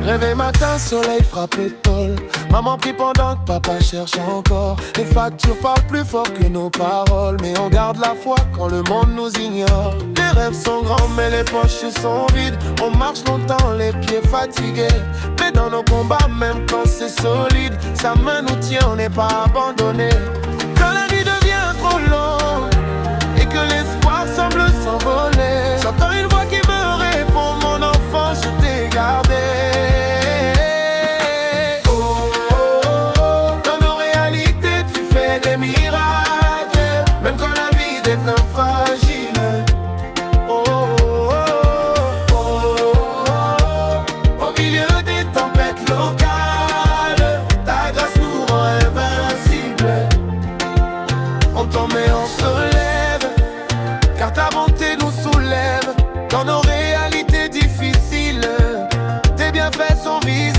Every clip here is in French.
Réveil matin, soleil frappe l'étole. Maman prie pendant que papa cherche encore. Les factures parlent plus fort que nos paroles, mais on garde la foi quand le monde nous ignore. Les rêves sont grands mais les poches sont vides. On marche longtemps, les pieds fatigués, mais dans nos combats, même quand c'est solide, sa main nous tient, on n'est pas abandonné. Quand la nuit devient trop longue et que l'espoir semble s'envoler, j'entends une voix qui me répond: mon enfant, je t'ai gardé. Des miracles, même quand la vie devient fragile. Oh, oh, oh, oh. Au milieu des tempêtes locales, ta grâce nous rend invincibles. On tombe et on se lève, car ta bonté nous soulève. Dans nos réalités difficiles, tes bienfaits sont visibles.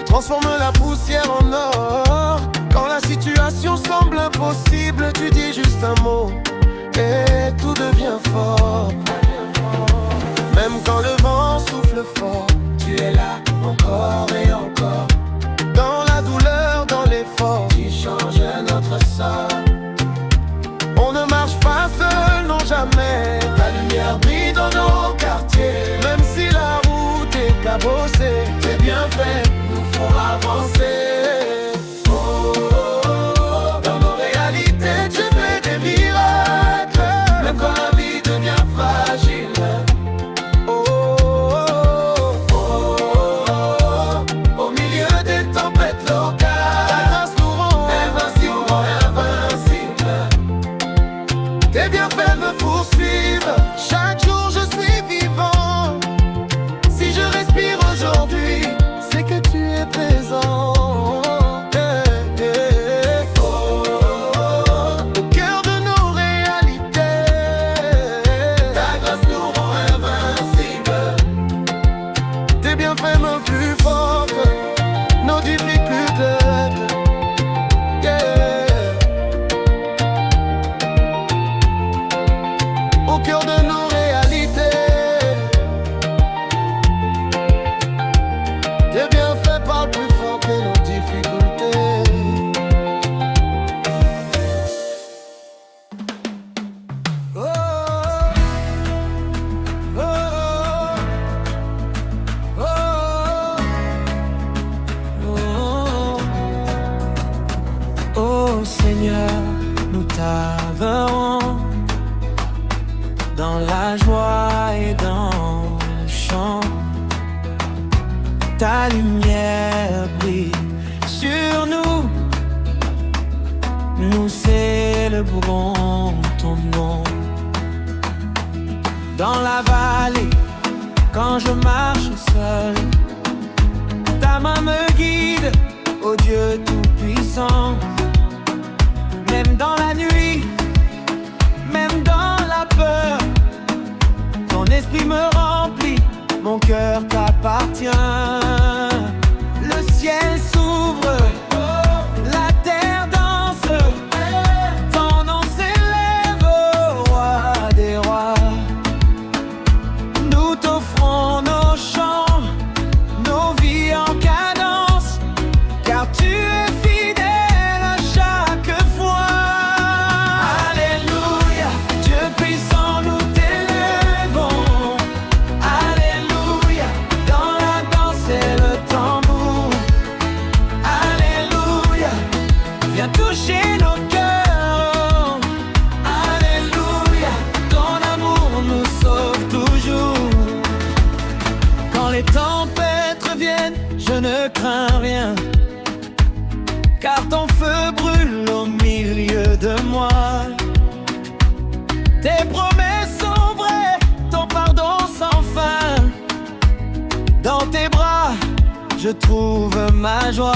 Transforme la poussière en or. Quand la situation semble impossible, tu dis juste un mot et tout devient fort. Même quand le vent souffle fort, tu es là encore et encore. Dans la douleur, dans l'effort, tu changes notre sort. On ne marche pas seul, non jamais. Ta lumière brille dans nos quartiers. Même si la route est cabossée, tes bienfaits pour avancer. Oh, oh, oh. Dans nos réalités, tu fais des miracles, même quand la vie devient fragile. Oh, oh, oh, oh. Au milieu des tempêtes locales, ta grâce nous rend invincible. Tes bienfaits me poursuivent. Chaque jour je suis vivant. Si je respire aujourd'hui, c'est que tu es présent. Oh, au cœur de nos réalités, ta grâce nous rend invincibles. Tes bienfaits me plus forts que nos difficultés. Yeah. Au cœur de nos réalités, tes bienfaits parlent plus fort que nos difficultés. Oh, oh, oh, oh, oh, Seigneur, nous t'adorons dans la joie et dans le chant. Ta lumière brille sur nous. Nous célébrons ton nom. Dans la vallée, quand je marche seul, ta main me guide, ô Dieu tout-puissant. Même dans la nuit, même dans la peur, ton esprit me remplit. Mon cœur t'appartient. Le ciel s'ouvre, la terre danse. Ton nom s'élève au roi des rois. Nous t'offrons nos chants, nos vies en cadence, car tu es fidèle à chaque fois. Alléluia, Dieu puissant, nous t'élèvons. Toucher nos cœurs. Alléluia, ton amour nous sauve toujours. Quand les tempêtes reviennent, je ne crains rien, car ton feu brûle au milieu de moi. Tes promesses sont vraies, ton pardon sans fin. Dans tes bras, je trouve ma joie.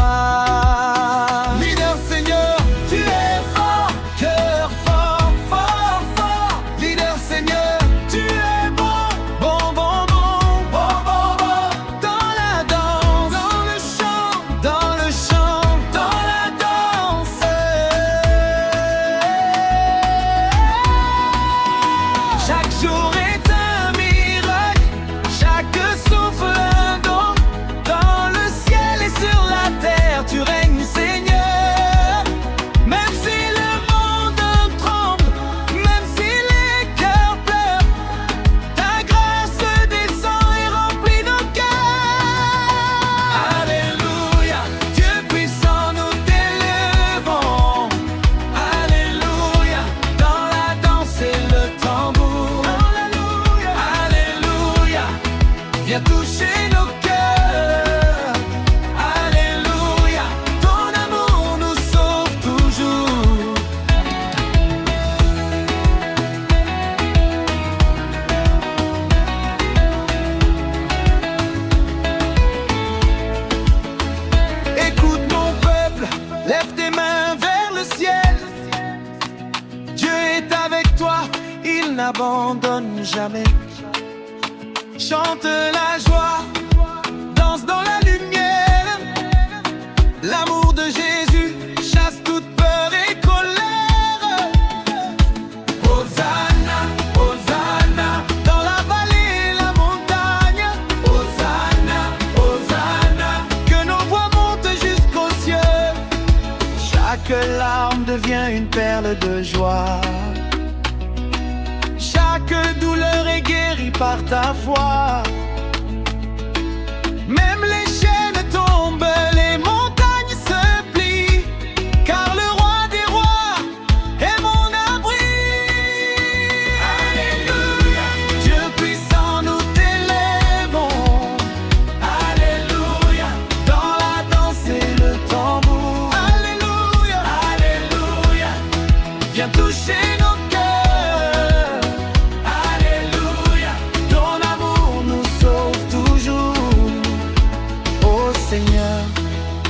Leader Seigneur, tu es fort, cœur fort, fort, fort. Leader Seigneur, tu es bon, bon, bon, bon, bon, bon, bon. Dans la danse, dans le chant, dans le chant, dans la danse. viens toucher nos cœurs. Alléluia, ton amour nous sauve toujours. Écoute mon peuple, lève tes mains vers le ciel. Dieu est avec toi, il n'abandonne jamais. Chante la joie, danse dans la lumière. L'amour de Jésus chasse toute peur et colère. Hosanna, Hosanna, dans la vallée et la montagne. Hosanna, Hosanna, que nos voix montent jusqu'aux cieux. Chaque larme devient une perle de joie. Chaque douleur est guérie par ta foi. Même les chaînes tombent, les montagnes se plient, car le roi des rois est mon abri. Alléluia, Dieu puissant, nous t'élèvons. Alléluia, dans la danse et le tambour. Alléluia, Alléluia, viens toucher nos cœurs. Seigneur,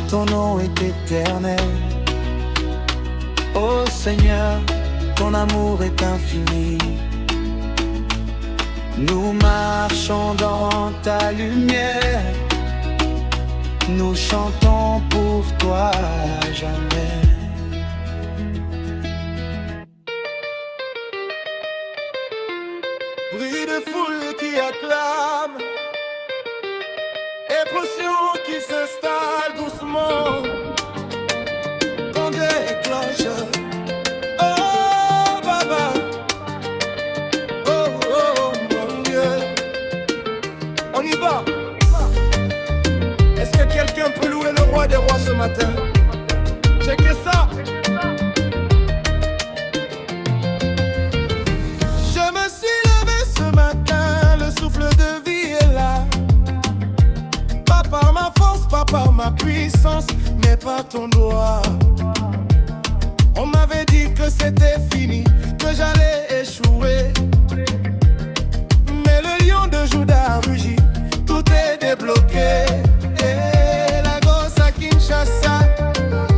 ton nom est éternel. Oh Seigneur, ton amour est infini. Nous marchons dans ta lumière. Nous chantons pour toi à jamais. Bruit de foule qui acclame, émotion qui s'installe doucement quand déclenche. Oh Baba, oh oh mon Dieu, on y va. Est-ce que quelqu'un peut louer le roi des rois ce matin? Checkez ça. Je me suis levé ce matin, le souffle de vie est là. Pas par ma force, pas par ma puissance, mais par ton doigt. On m'avait dit que c'était fini, que j'allais échouer. Mais le lion de Juda rugit, tout est débloqué. Et la gosse à Kinshasa,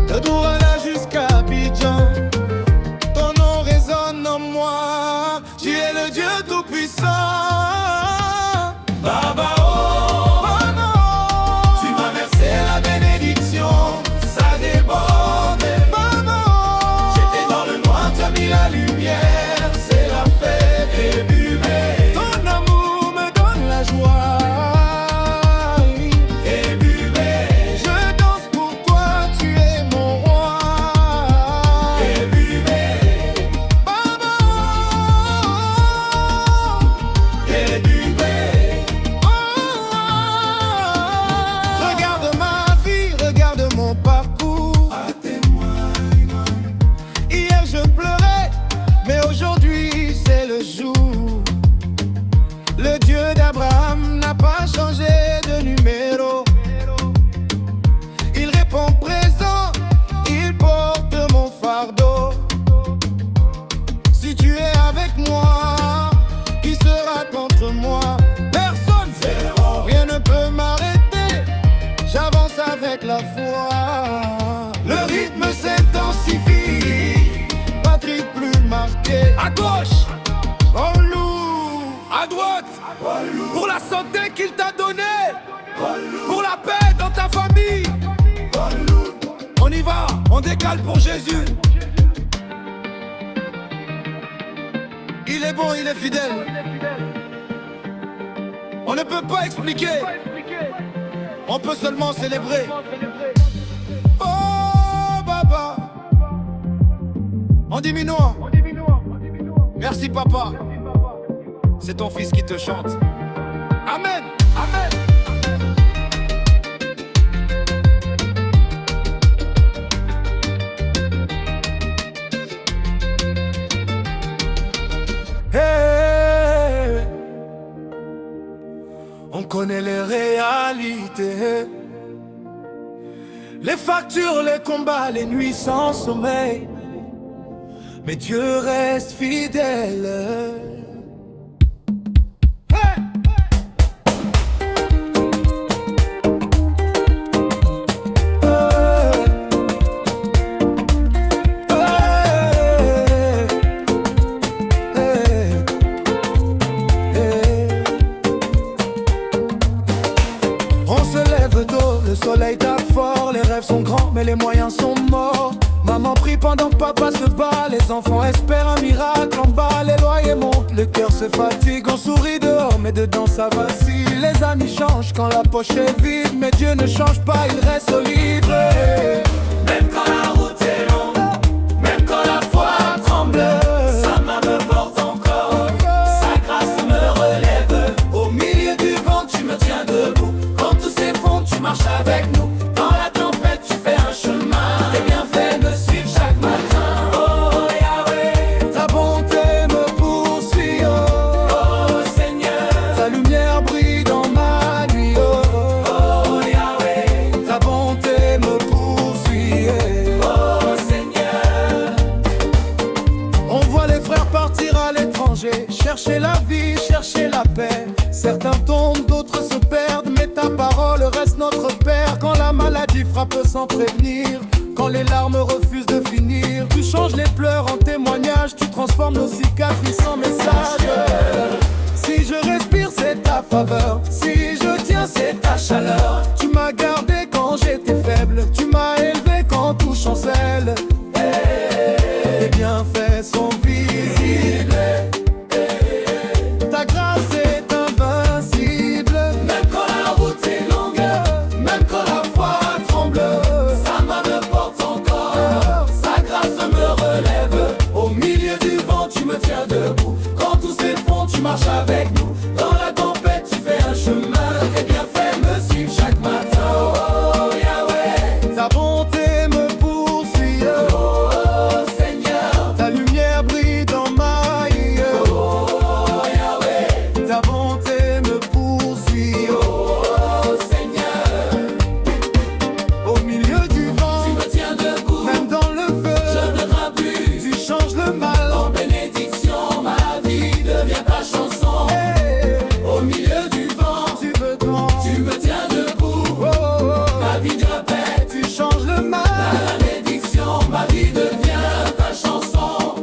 de Douala jusqu'à Abidjan, ton nom résonne en moi. Tu es le Dieu tout-puissant. Baba, la lumière, c'est la fête et buvez. Ton amour me donne la joie. Et buvez. Je danse pour toi, tu es mon roi. Et buvez. Maman. Et buvez. Oh. Regarde ma vie, regarde mon parcours. À témoin. Hier je pleurais, mais aujourd'hui c'est le jour. Le Dieu d'Abraham n'a pas changé de numéro. Il répond présent, il porte mon fardeau. Si tu es avec moi, qui sera contre moi? Personne, zéro. Rien ne peut m'arrêter, j'avance avec la foi. Le rythme s'intensifie, batterie plus marquée. À gauche, on loue. À droite, pour la santé qu'il t'a donnée, pour la paix dans ta famille. On y va, on décale pour Jésus. Il est bon, il est fidèle. On ne peut pas expliquer, on peut seulement célébrer. Oh Baba, en diminuant. Merci papa, c'est ton fils qui te chante. Amen, amen. Hey, on connaît les les réalités. Les factures, les combats, les nuits sans sommeil. Mais Dieu reste fidèle. Le soleil tape fort, les rêves sont grands mais les moyens sont morts. Maman prie pendant que papa se bat, les enfants espèrent un miracle en bas. Les loyers montent, le cœur se fatigue, on sourit dehors mais dedans ça vacille. Les amis changent quand la poche est vide, mais Dieu ne change pas, il reste solide. Même quand la route est longue, même quand la foi tremble, sa main me porte encore, sa grâce me relève. Au milieu du vent tu me tiens debout, quand tout s'effondre tu marches avec nous. Dans la tempête tu fais un chemin, tes bienfaits me suivent chaque matin. Oh Yahweh, ta bonté me poursuit, oh Seigneur, ta lumière brille dans ma nuit. oh Yahweh, ta bonté me poursuit, oh Seigneur. On voit les frères partir à l'étranger, chercher la vie, chercher la paix. Certains tombent, d'autres se perdent, mais ta parole reste notre Père. Quand la maladie frappe sans prévenir, quand les larmes refusent de finir, tu changes les pleurs en témoignages, tu transformes nos cicatrices en messages. Si je respire, c'est ta faveur, si je tiens, c'est ta chaleur. Tu m'as gardé quand j'étais faible, tu m'as élevé quand tout chancelle. Tes bienfaits sont visibles, ta grâce est invincible. Même quand la route est longue, même quand la foi tremble, sa main me porte encore, sa grâce me relève. Au milieu du vent tu me tiens debout, quand tout s'effondre tu marches avec nous. Dans la tempête tu fais un chemin, tes bienfaits me suivent chaque matin. Oh Yahweh, ta bonté me poursuit, oh Seigneur, ta lumière brille dans ma vie. oh Yahweh, Ta bonté me poursuit, oh Seigneur. au milieu du vent, Tu me tiens debout, même dans le je feu, ne crains plus. tu changes le mal En bénédiction, ma vie devient ta chanson. Hey, Au milieu du vent, tu me tends, tu me tiens debout. oh, oh, oh, Ma vie répète, tu changes le mal. la bénédiction, ma vie devient ta chanson.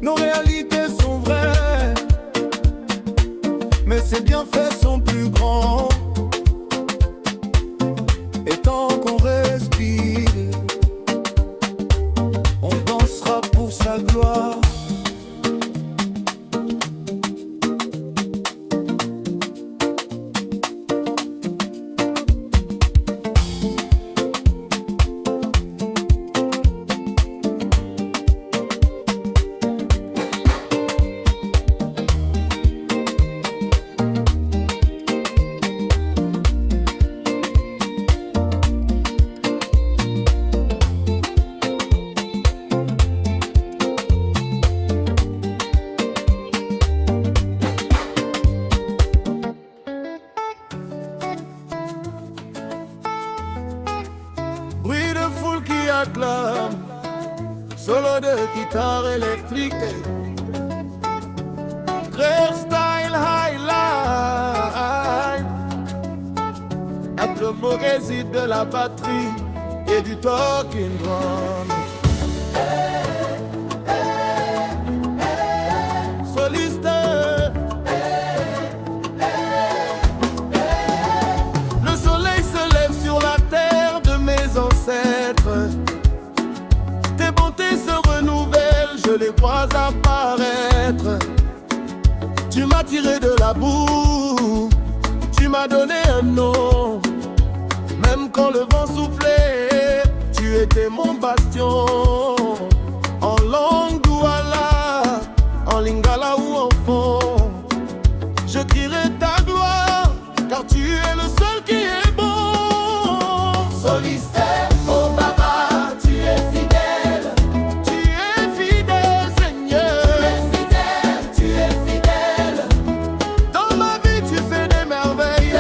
Nos réalités sont vraies, mais ses bienfaits sont plus grands. Et tant qu'on respire, on dansera pour sa gloire. Bruit de foule qui acclame, solo de guitare électrique. Rare style high life. Atomo réside de la batterie et du talking drum. Soliste, le soleil se lève sur la terre de mes ancêtres. Tes bontés se renouvellent, je les vois apparaître. Tu m'as tiré de la boue, tu m'as donné un nom. Même quand le vent soufflait, tu étais mon bastion. En langue douala, en lingala ou en fond, je crierai ta gloire, car tu es le seul qui est bon. Soliste, oh Baba, tu es fidèle. Tu es fidèle, Seigneur. Tu es fidèle, tu es fidèle. Dans ma vie, tu fais des merveilles.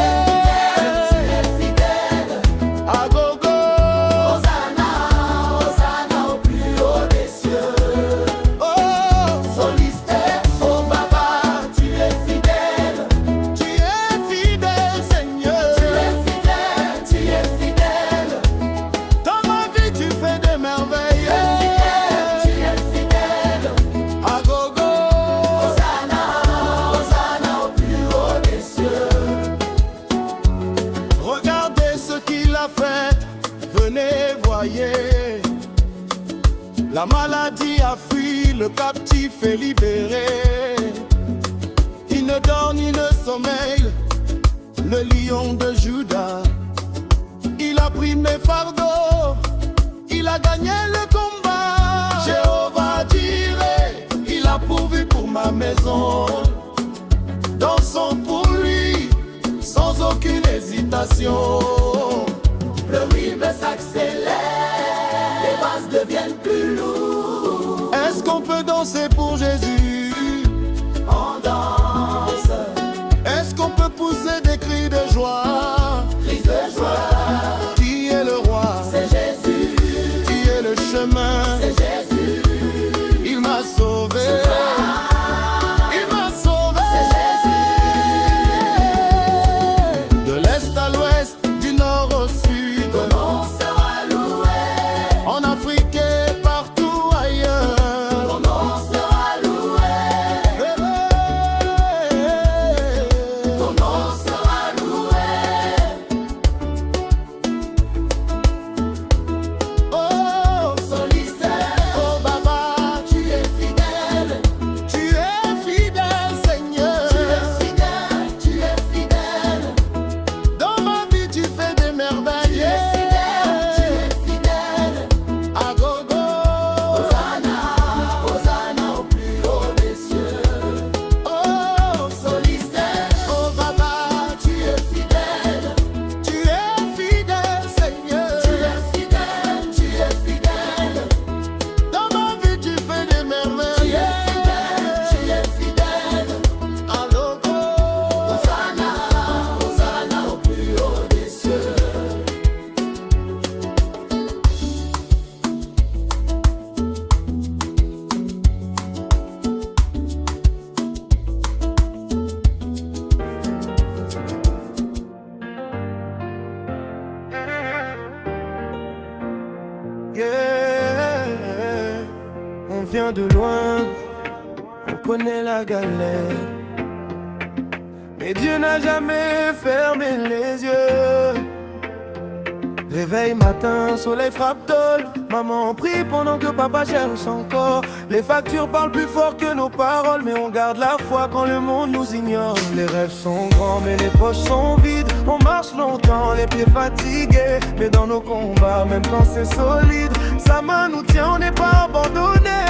foyer. La maladie a fui, le captif est libéré. Il ne dort ni ne sommeille, le lion de Juda. Il a pris mes fardeaux, il a gagné le combat. Jéhovah Jireh, il a pourvu pour ma maison. Dansons pour lui, sans aucune hésitation. Le rythme s'accélère, les basses deviennent plus lourdes. Est-ce qu'on peut danser pour Jésus? On danse, Est-ce qu'on peut pousser des cris de joie? crise de joie, Qui est le roi? c'est Jésus, Qui est le chemin? c'est Jésus, Il m'a sauvé. Il m'a sauvé. c'est Jésus. De l'est à l'ouest, du nord au sud, Ton nom sera loué, en Afrique et partout ailleurs. ton nom sera loué, ton nom sera loué. Oh, Soliste, oh Baba, tu es fidèle, tu es fidèle, Seigneur. tu es fidèle, tu es fidèle. Dans ma vie, tu fais des merveilles. Tu es fidèle, tu es fidèle. À gogo. Hosanna, Hosanna au plus haut des cieux. Oh, Soliste, oh Baba, tu es fidèle, tu es fidèle, Seigneur. tu es fidèle, tu es fidèle. Dans ma vie, tu fais des Tu merveilles. es fidèle, tu es fidèle. À gogo. Hosanna, Hosanna au plus haut des cieux. Yeah. On vient de loin, on connaît la galère. Mais Dieu n'a jamais fermé les yeux. Réveil matin, soleil frappe tôle. Maman prie pendant que papa cherche encore. Les factures parlent plus fort que nos paroles, mais on garde la foi quand le monde nous ignore. Les rêves sont grands, mais les poches sont vides. On marche longtemps, les pieds fatigués. Mais dans nos combats, même quand c'est solide, sa main nous tient, on n'est pas abandonné.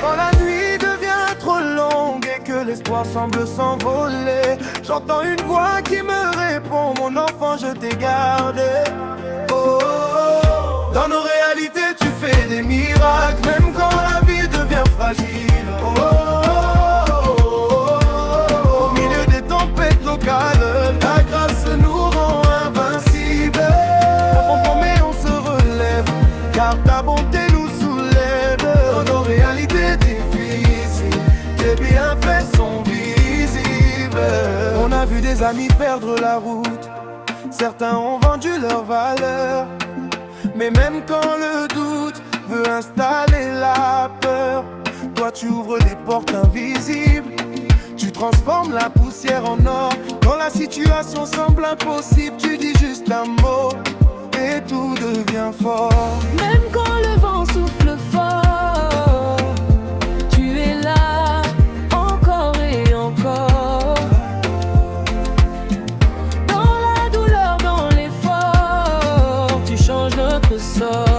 Quand la nuit devient trop longue et que l'espoir semble s'envoler, j'entends une voix qui me répond: mon enfant, je t'ai gardé. Oh, oh, oh. Dans nos réalités, tu fais des miracles, même quand la vie devient fragile. Oh, oh, oh, oh, oh. Au milieu des tempêtes locales, ta grâce nous rend invincibles. On tombe mais on se relève, car ta bonté nous soulève. Dans nos réalités difficiles, tes bienfaits sont visibles. On a vu des amis perdre la route, certains ont vendu leur valeur. Mais même quand le doute veut installer la peur, toi tu ouvres des portes invisibles. Tu transformes la poussière en or. Quand la situation semble impossible, tu dis juste un mot et tout devient fort. Même quand le vent souffle fort, tu es là encore et encore. Dans la douleur, dans l'effort, tu changes notre sort.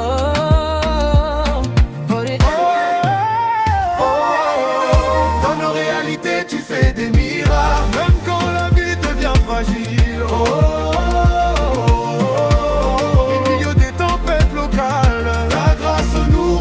Dans nos réalités, tu fais des miracles, même quand la vie devient fragile. Oh, oh, oh, oh. Au milieu des tempêtes locales, ta grâce nous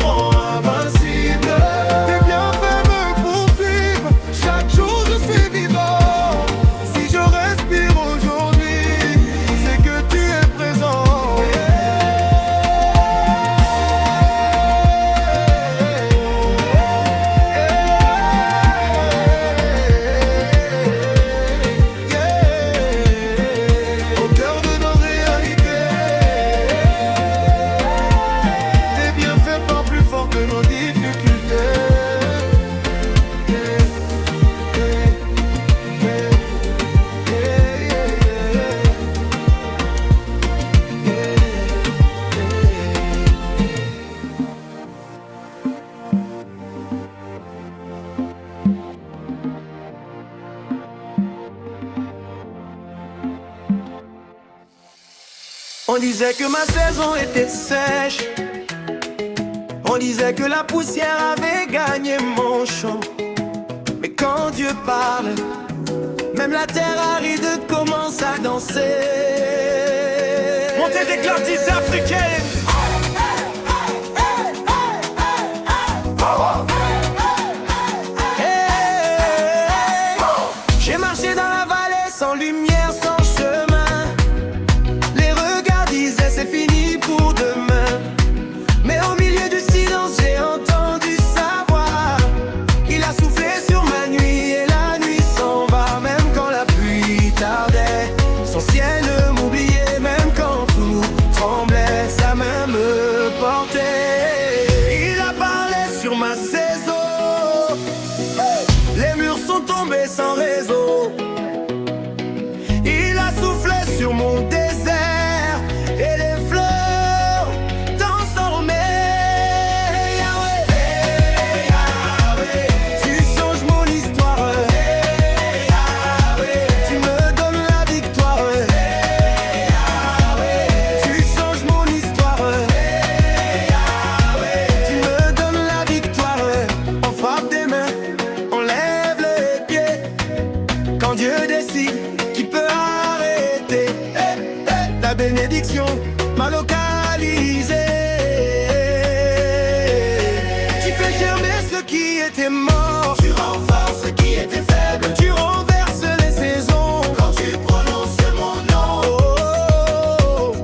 On disait que ma saison était sèche. On disait que la poussière avait gagné mon champ. Mais quand Dieu parle, même la terre aride commence à danser. Montez des clartés africaines. J'ai marché dans la vallée sans lumière, sans chemin. Les regards disaient c'est fini pour demain. Mais au milieu du silence j'ai entendu sa voix. Il a soufflé sur ma nuit et la nuit s'en va. Même quand la pluie tardait, son ciel m'oubliait. Même quand tout tremblait, sa main me portait. Il a parlé sur ma saison. Les murs sont tombés sans réseau. Il a soufflé sur mon désert et les fleurs transformées. Yahweh, Yahweh, tu changes mon histoire. Yahweh, tu me donnes la victoire. Yahweh, tu changes mon histoire. Yahweh, tu me donnes la victoire. On frappe des mains, on lève les pieds. Quand Dieu décide, qui peut arrêter? La bénédiction m'a localisé. Tu fais germer ce qui était mort. Tu renforces ce qui était faible. Tu renverses les saisons. Quand tu prononces mon nom, Oh,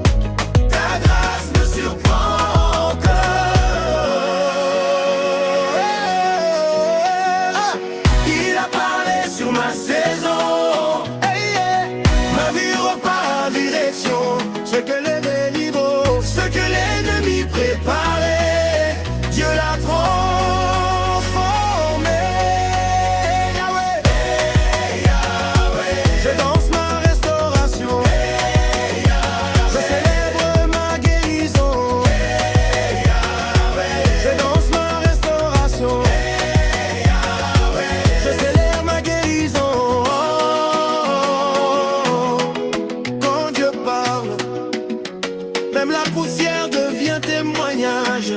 ta grâce me surprend encore. il a parlé sur ma saison. Hey, yeah. Ma vie repart en direction. Ce que les délivres, ce que l'ennemi préparait, Dieu l'a transformé. Yahweh, je danse ma restauration. Je célèbre ma guérison. Je danse ma restauration. Je célèbre ma guérison. Quand Dieu parle, même la poussière devient témoignage.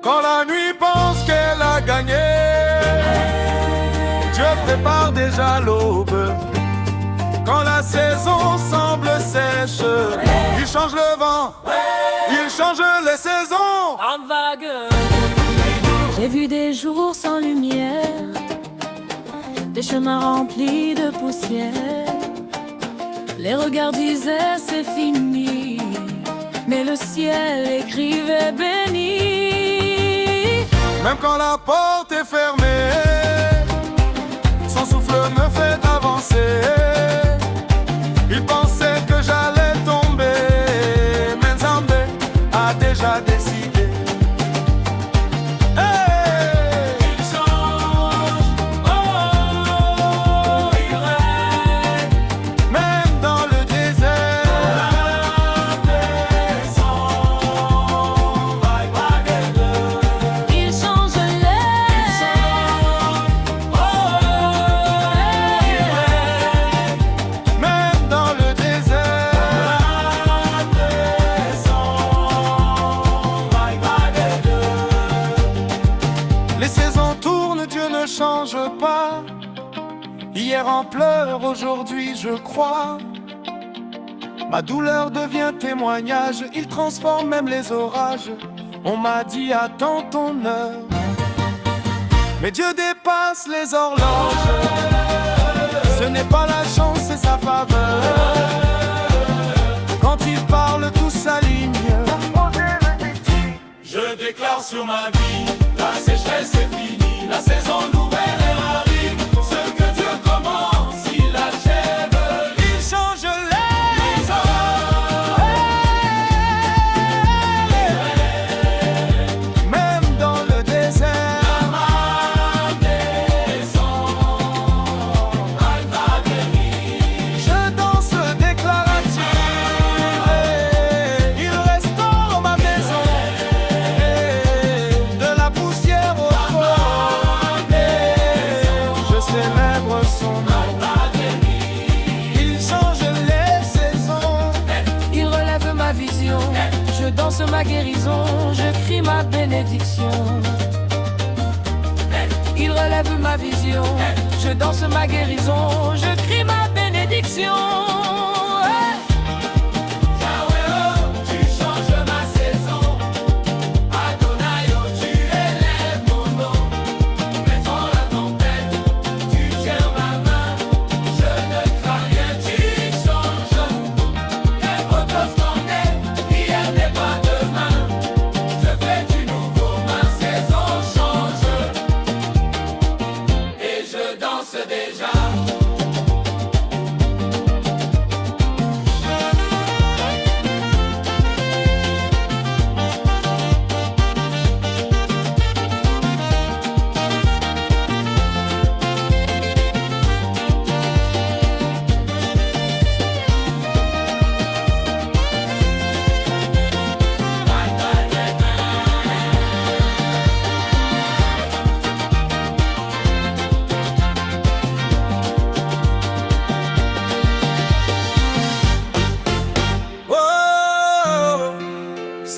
Quand la nuit pense qu'elle a gagné, Dieu prépare déjà l'aube. Quand la saison semble sèche, il change le vent, il change les saisons. En vague. J'ai vu des jours sans lumière, des chemins remplis de poussière. Les regards disaient c'est fini, mais le ciel écrivait béni. Même quand la porte est fermée, son souffle me fait avancer. Il pensait que j'allais tomber, mais Nzambe a déjà décidé. Hey! Il change, oh, il règne, même dans le désert. Il change l'air. Même dans le désert. Les saisons tournent, Dieu ne change pas. Hier en pleurs, aujourd'hui je crois. Ma douleur devient témoignage, il transforme même les orages. On m'a dit attends ton heure, mais Dieu dépasse les horloges. Ce n'est pas la chance, c'est sa faveur. Quand il parle, tout s'aligne. Je déclare sur ma vie, la sécheresse est finie, la saison nouvelle elle arrive. Ce que Dieu commence, il achève. Il change l'air. Même dans le désert. Je danse déclaratif. Il restaure ma maison. ma vision, je danse ma guérison, je crie ma bénédiction. Il relève ma vision, je danse ma guérison, je crie ma bénédiction.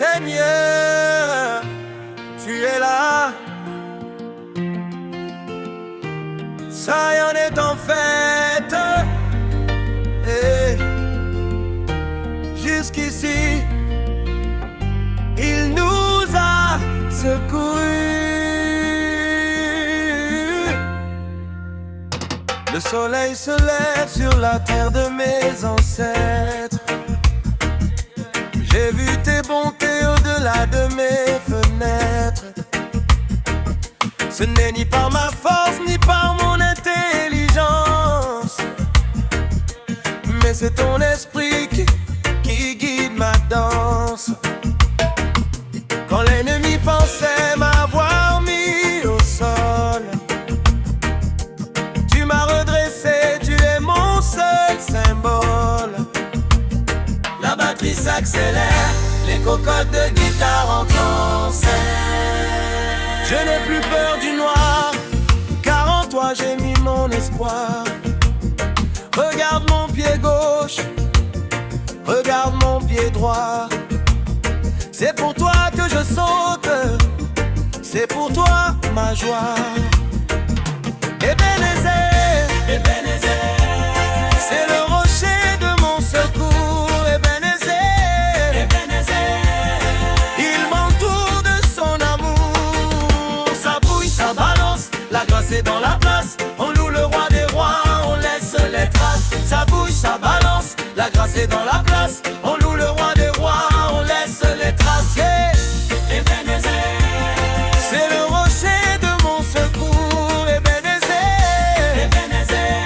Seigneur, tu es là. Ça y en est en fait. Et jusqu'ici, il nous a secourus. Le soleil se lève sur la terre de mes ancêtres. J'ai vu tes bontés au-delà de mes fenêtres. Ce n'est ni par ma force, ni par mon intelligence, mais c'est ton esprit qui guide ma danse. Quand l'ennemi pensait m'avoir mis au sol, tu m'as redressé, tu es mon seul symbole. La batterie s'accélère, les cocottes de guitare entrent en scène. Je n'ai plus peur du noir, car en toi j'ai mis mon espoir. Regarde mon pied gauche, regarde mon pied droit. C'est pour toi que je saute, c'est pour toi ma joie. Ebenezer, Ebenezer, c'est le rocher de mon secours. Ebenezer, Ebenezer, il m'entoure de son amour. Ça bouille, ça balance, la grâce est dans la place. On loue le roi des rois, on laisse les traces. Ça bouge, ça balance, la grâce est dans la place. On loue le roi des rois, on laisse les traces. Yeah. Ebenezer, c'est le rocher de mon secours. Ebenezer, Ebenezer,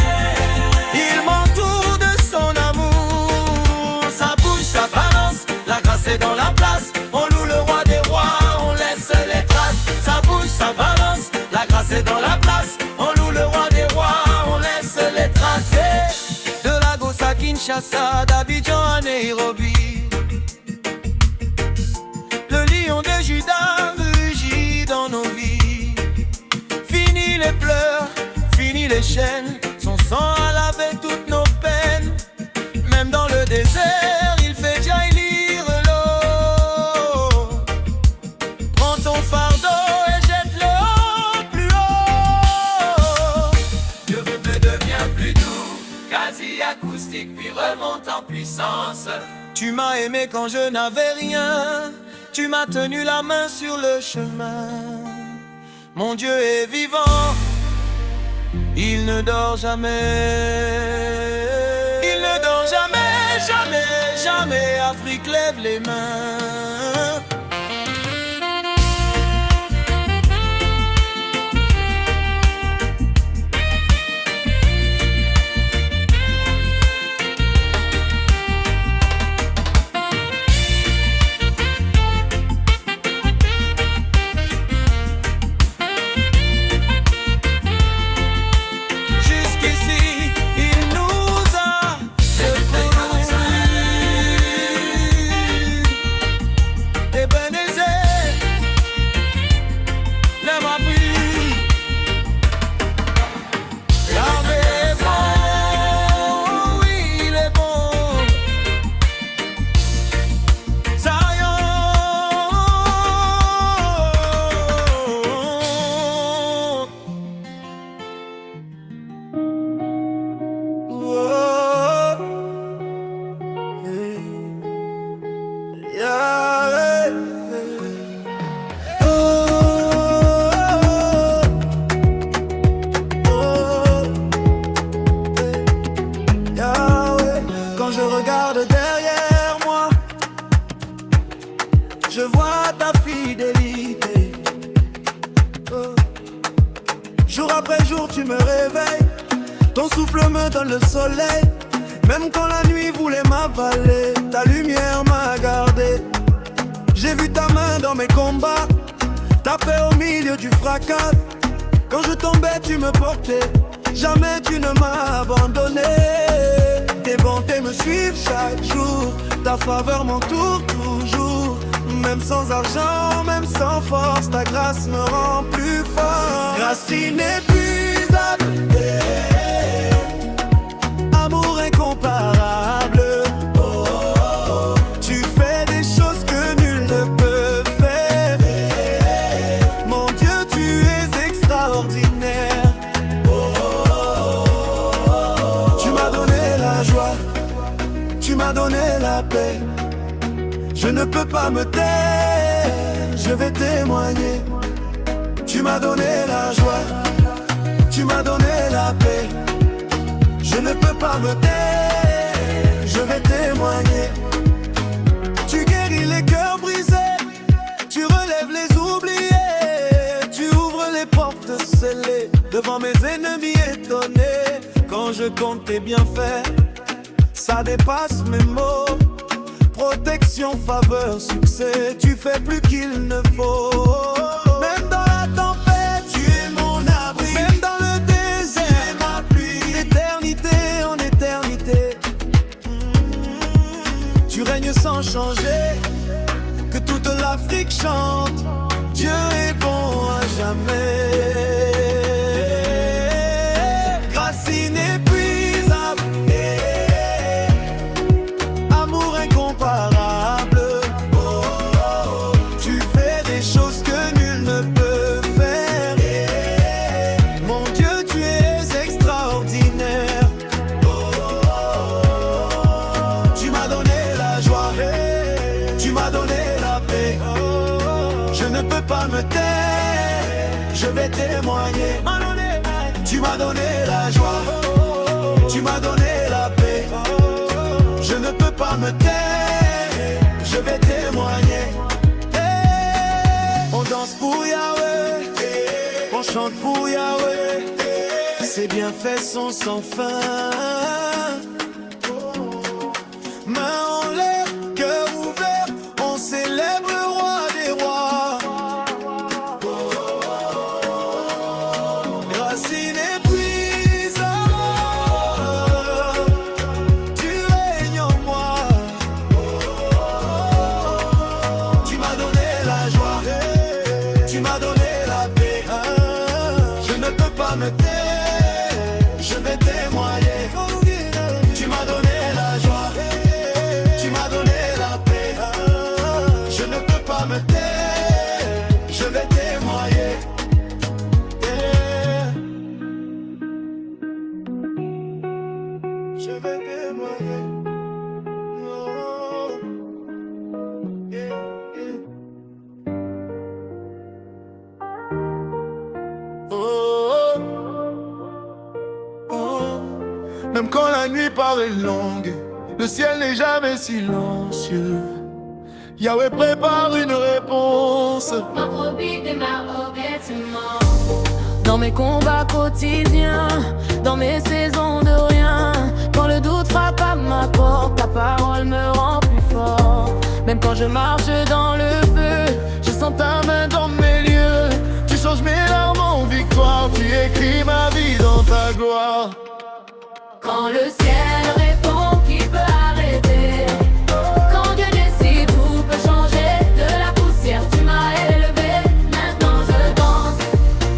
il m'entoure de son amour. Ça bouge, ça balance, la grâce est dans la place. On loue le roi des rois, on laisse les traces. Ça bouge, ça balance, la grâce est dans la place. On loue le roi des rois, on laisse les traces. Yeah. De Lagos à Kinshasa, d'Abidjan à Nairobi, le lion de Juda rugit dans nos vies. Fini les pleurs, fini les chaînes, son sang a lavé toutes nos peines. Même dans le désert, il fait jaillir l'eau. Prends ton fardeau et jette-le au plus haut. Le rythme devient plus doux, quasi acoustique, puis remonte en puissance. Tu m'as aimé quand je n'avais rien, tu m'as tenu la main sur le chemin. Mon Dieu est vivant, il ne dort jamais. Il ne dort jamais, jamais, jamais. Afrique, lève les mains. je vois ta fidélité. Oh. Jour après jour tu me réveilles, ton souffle me donne le soleil. Même quand la nuit voulait m'avaler, ta lumière m'a gardé. J'ai vu ta main dans mes combats, ta paix au milieu du fracas. Quand je tombais tu me portais, jamais tu ne m'as abandonné. Tes bontés me suivent chaque jour, ta faveur m'entoure toujours. Même sans argent, même sans force, ta grâce me rend plus fort. Grâce inépuisable, amour incomparable. Oh, oh, oh. Tu fais des choses que nul ne peut faire. Mon Dieu, tu es extraordinaire. Oh, oh, oh. Tu m'as donné la joie, tu m'as donné la paix. Je ne peux pas me taire, je vais témoigner. Tu m'as donné la joie, tu m'as donné la paix. Je ne peux pas me taire, je vais témoigner. Tu guéris les cœurs brisés, tu relèves les oubliés. Tu ouvres les portes scellées devant mes ennemis étonnés. Quand je compte tes bienfaits, ça dépasse mes mots. Protection, faveur, succès, tu fais plus qu'il ne faut. Même dans la tempête, tu es mon abri. Même dans le désert, tu es ma pluie. D'éternité en éternité, tu règnes sans changer. Que toute l'Afrique chante, Dieu est bon à jamais. Grâce inépuisable, amour incomparable. Oh, oh, oh. Tu fais des choses que nul ne peut faire. Mon Dieu, tu es extraordinaire. Oh, oh, oh. Tu m'as donné la joie, tu m'as donné la paix. Je ne peux pas me taire, je vais témoigner. Tu m'as donné la joie, tu m'as donné la paix. Je ne peux pas me taire, je vais témoigner. On danse pour Yahweh, on chante pour Yahweh. Ses bienfaits sont sans fin. Main en l'air, cœur ouvert, on célèbre le roi des rois. Grâce inépuisable, tu règnes en moi. Tu m'as donné la joie, tu m'as donné la paix. Je ne peux pas me taire, je vais témoigner. Tu m'as donné la joie, tu m'as donné la paix. Je ne peux pas me taire, je vais témoigner. Je vais témoigner. Oh, yeah, yeah. Oh, oh, oh. Même quand la nuit paraît longue, le ciel n'est jamais silencieux. Yahweh prépare une réponse. Dans mes combats quotidiens, dans mes saisons de rien, quand le doute frappe à ma porte, ta parole me rend plus fort. Même quand je marche dans le feu, je sens ta main dans mes lieux. Tu changes mes larmes en victoire, tu écris ma vie dans ta gloire. Quand le ciel répond, qui peut arrêter? Quand Dieu décide, tout peut changer. De la poussière, tu m'as élevé. Maintenant je danse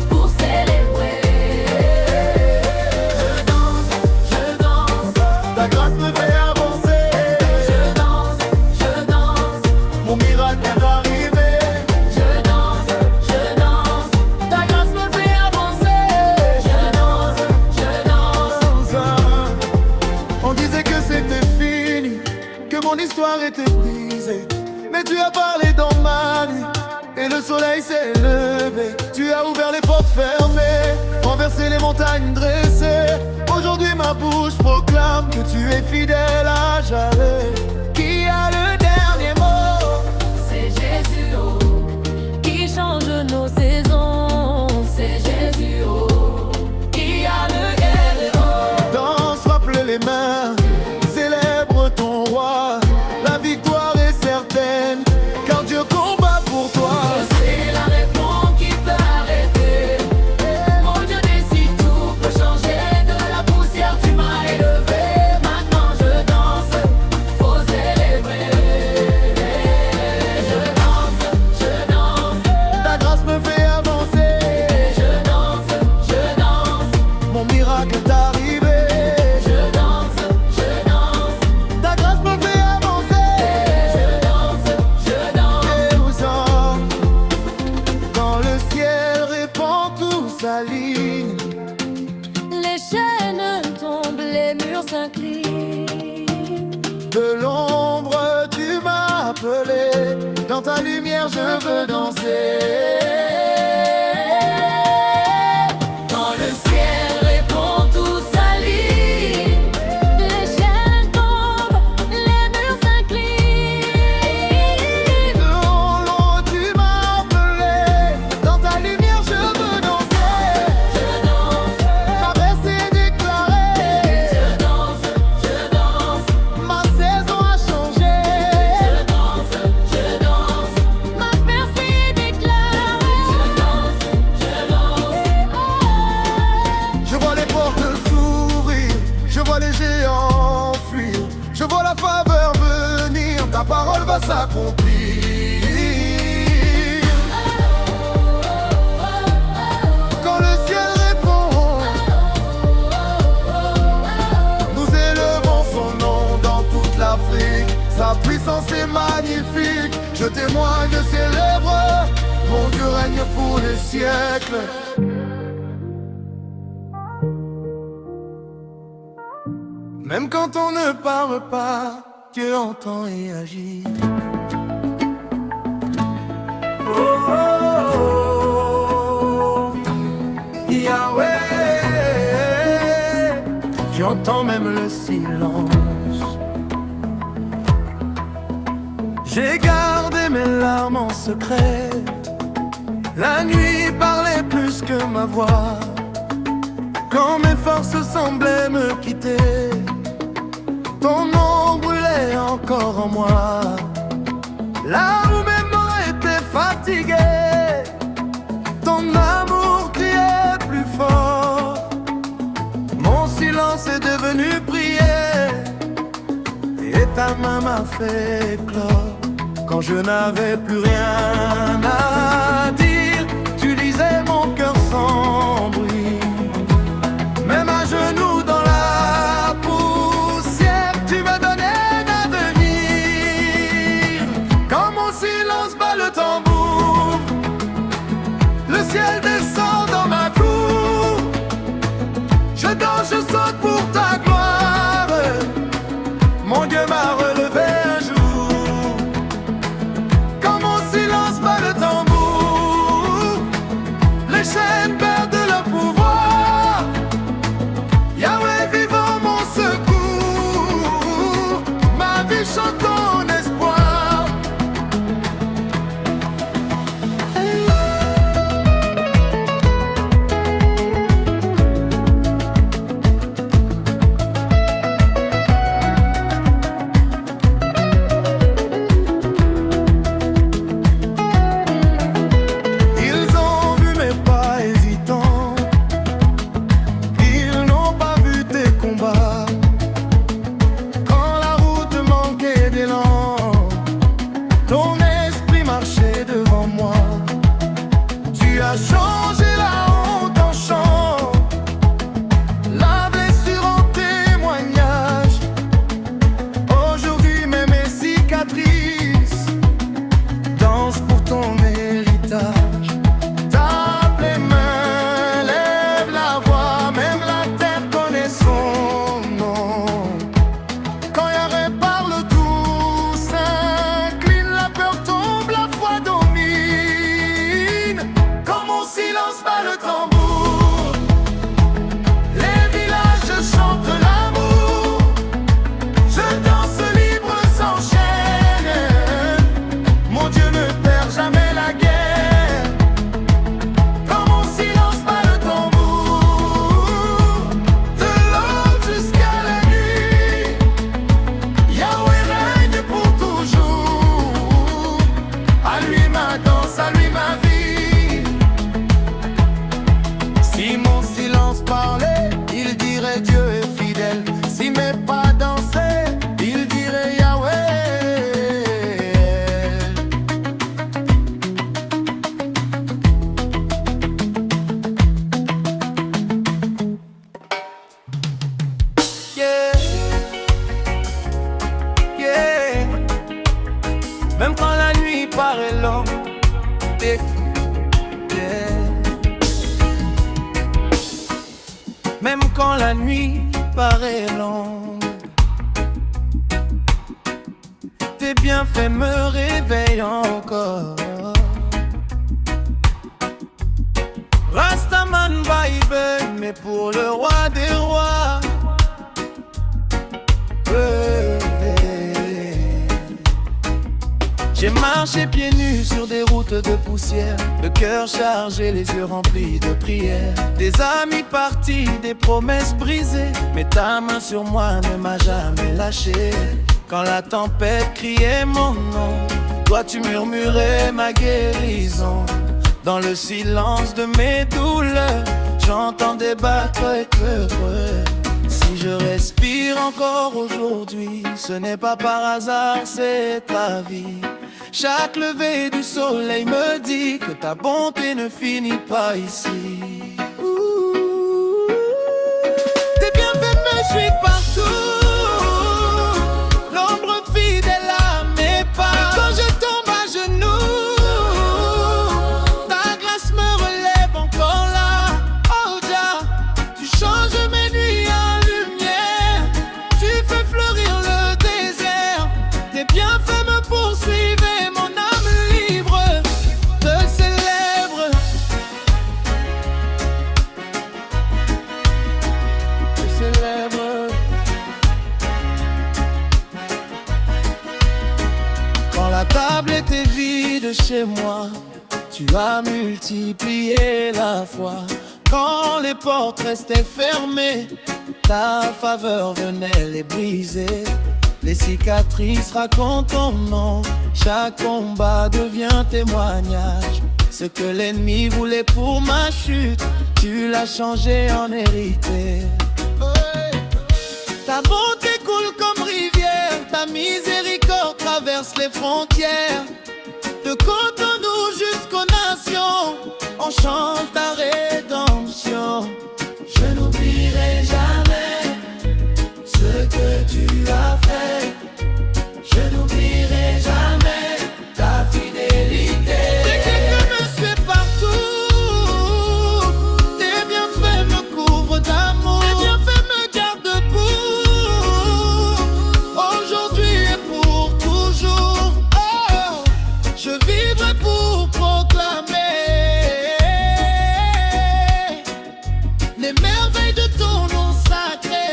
pour célébrer. Je danse, Ta grâce me fait avancer. je danse, Mon miracle est arrivé. je danse, ta grâce me fait avancer. Je danse, On disait que c'était fini, que mon histoire était brisée. Mais tu as parlé dans ma nuit, et le soleil s'est levé. Tu as ouvert les portes fermées, renversé les montagnes dressées. Aujourd'hui ma bouche proclame que tu es fidèle à jamais. Qui a le dernier mot? c'est Jésus. marteler. Dans ta lumière je veux danser. Quand le ciel répond, tout s'aligne. Les chaînes tombent, les murs s'inclinent. Dans l'eau tu m'as appelé. Dans ta lumière je veux danser. Je danse, M'abaisser, déclarer. je danse, Ma saison a changé. je danse, ma merci déclarée. Je danse, Je vois les portes s'ouvrir, je vois les géants fuir, je vois la faveur venir, ta parole va s'accomplir. Quand le ciel répond, nous élevons son nom dans toute l'Afrique. Sa puissance est magnifique, je témoigne, je célèbre, mon Dieu règne pour les siècles. Même quand on ne parle pas, Dieu entend et agit. Oh, oh, oh, Yahweh, j'entends même le silence. J'ai gardé mes larmes en secret. La nuit parlait plus que ma voix. Quand mes forces semblaient me quitter, ton nom brûlait encore en moi. Là où mes mots étaient fatigués, ton amour criait plus fort. Mon silence est devenu prière, et ta main m'a fait éclore. Quand je n'avais plus rien à dire, tu lisais mon cœur sans bruit. Même à genoux dans la poussière, tu me donnais un avenir. Quand mon silence bat le tambour, le ciel descend dans ma cour. Je danse, je saute pour ta gloire. Mon Dieu m'a relevé un jour. Quand mon silence bat le tambour, les chaînes perdent leur pouvoir. Yahweh vivant mon secours, ma vie chante ton espoir. Ils ont vu mes pas hésitants, ils n'ont pas vu tes combats. Quand la route manquait d'élan, ton esprit marchait devant moi. Tu as changé la honte en chant, la blessure en témoignage. Aujourd'hui même mes cicatrices dansent pour ton héritage. Tape les mains, lève la voix, même la terre connaît son nom. Quand Yahweh parle, tout s'incline, la peur tombe, la foi domine. Quand mon silence bat le tambour, les villages chantent l'amour. Je danse libre sans chaîne, mon Dieu ne perd jamais la guerre. Quand mon silence bat le tambour, de l'aube jusqu'à la nuit, Yahweh règne pour toujours. À lui ma danse, à lui ma vie. Si mon silence parlait, il dirait Dieu est fidèle. Si mes pas dansaient, il dirait Yahweh. Yeah, yeah. Même quand la nuit paraît longue, yeah, yeah. Même quand la nuit paraît longue, tes bienfaits me réveillent encore. Rastaman vibe, mais pour le roi des rois. J'ai marché pieds nus sur des routes de poussière, le cœur chargé, les yeux remplis de prières. Des amis partis, des promesses brisées, mais ta main sur moi ne m'a jamais lâché. Quand la tempête criait mon nom, toi tu murmurais ma guérison. Dans le silence de mes douleurs, j'entendais battre et heureux. Si je respire encore aujourd'hui, ce n'est pas par hasard, c'est ta vie. Chaque lever du soleil me dit que ta bonté ne finit pas ici. Tes bienfaits me suivent partout, l'ombre fidèle à mes pas. Quand je tombe à genoux, ta grâce me relève encore là. Oh Jah, tu changes mes nuits en lumière, tu fais fleurir le désert. Tes bienfaits me poursuivent et mon âme libre te célèbre. Te célèbre. Quand la table était vide chez moi, tu as multiplié la foi. Quand les portes restaient fermées, ta faveur venait les briser. Les cicatrices racontent ton nom, chaque combat devient témoignage. Ce que l'ennemi voulait pour ma chute, tu l'as changé en hérité. Ta bonté coule comme rivière, ta miséricorde traverse les frontières. De Cotonou jusqu'aux nations, on chante ta rédemption. Je n'oublierai jamais ce que tu as fait. Je n'oublierai jamais ta fidélité. Tes bienfaits me suivent partout, tes bienfaits me couvrent d'amour. Tes bienfaits me gardent debout, aujourd'hui et pour toujours. Oh, je vivrai pour proclamer les merveilles de ton nom sacré.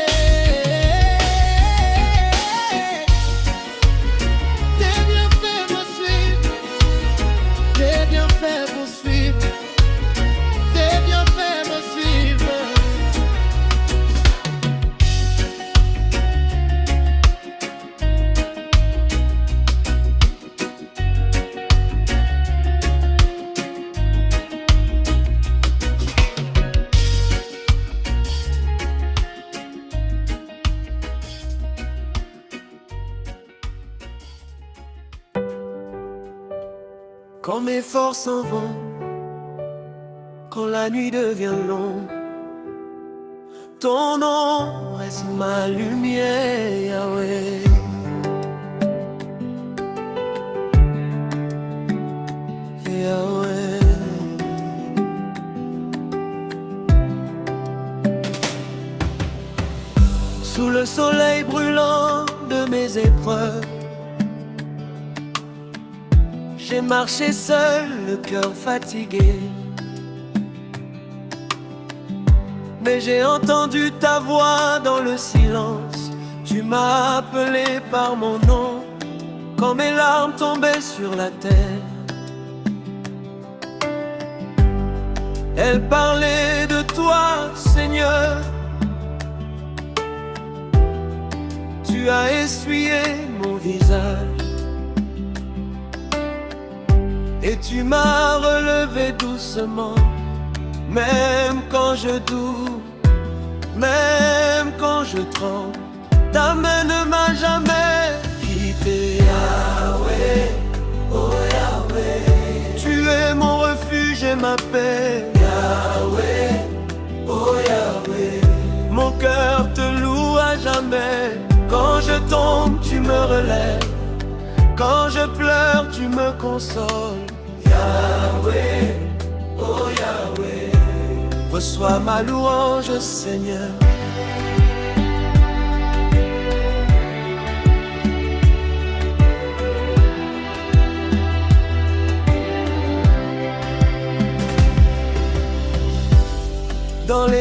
Tes bienfaits me suivent, tes bienfaits poursuivent, tes bienfaits me suivent. Quand mes forces s'en vont, quand la nuit devient longue, ton nom reste ma lumière, Yahweh. Yahweh. Sous le soleil brûlant de mes épreuves, j'ai marché seul, le cœur fatigué. Mais j'ai entendu ta voix dans le silence. Tu m'as appelé par mon nom, quand mes larmes tombaient sur la terre. Elle parlait de toi, Seigneur. Tu as essuyé mon visage et tu m'as relevé doucement. Même quand je doute, même quand je tremble, ta main ne m'a jamais quitté. Yahweh, oh Yahweh, tu es mon refuge et ma paix. Yahweh, oh Yahweh, mon cœur te loue à jamais. Quand je tombe, tu me relèves. Quand je pleure, tu me consoles. Yahweh, oh Yahweh, reçois ma louange, Seigneur.